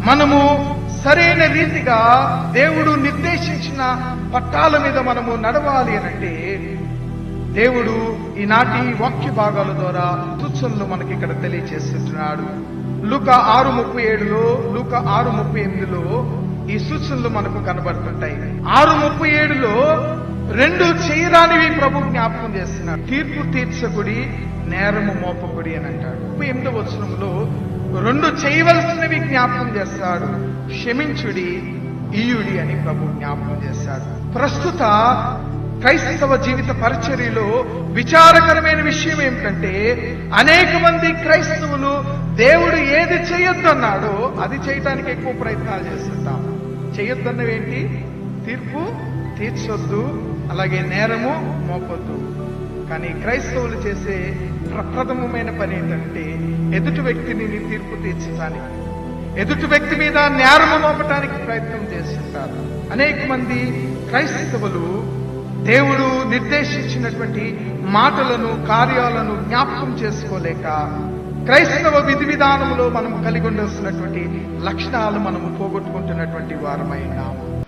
మనము సరైన రీతిగా దేవుడు నిర్దేశించిన పట్టాల మీద మనము నడవాలి అనంటే దేవుడు ఈనాటి వాక్య భాగాల ద్వారా సూచనలు మనకి ఇక్కడ తెలియజేస్తున్నాడు. లూకా 6:37లో, లూకా 6:38లో ఈ సూచనలు మనకు కనబడుతుంటాయి. 6:37లో 2 చేయరానివి ప్రభు జ్ఞాపకం చేస్తున్నాడు. తీర్పు తీర్చకుడి, నేరము మోపకుడి అని అంటాడు. 38వ వచనంలో 2 చేయవలసినవి జ్ఞాపకం చేస్తాడు. క్షమించుడి, ఇయుడి అని ప్రభు జ్ఞాపకం చేస్తాడు. ప్రస్తుత క్రైస్తవ జీవిత పరిచర్యలో విచారకరమైన విషయం ఏమిటంటే, అనేక మంది క్రైస్తవులు దేవుడు ఏది చేయొద్దన్నాడో అది చేయటానికి ఎక్కువ ప్రయత్నాలు చేస్తుంటాం. చేయొద్దన్నవేంటి? తీర్పు తీర్చొద్దు, అలాగే నేరము మోపొద్దు. కానీ క్రైస్తవులు చేసే ప్రప్రథమమైన పని ఏంటంటే, ఎదుటి వ్యక్తిని తీర్పు తీర్చడానికి, ఎదుటి వ్యక్తి మీద నేరము మోపటానికి ప్రయత్నం చేస్తుంటారు. అనేక మంది క్రైస్తవులు దేవుడు నిర్దేశించినటువంటి మాటలను, కార్యాలను జ్ఞాపకం చేసుకోలేక క్రైస్తవ విధి విధానంలో మనం కలిగి ఉండాల్సినటువంటి లక్షణాలు మనము పోగొట్టుకుంటున్నటువంటి వారమైనాము.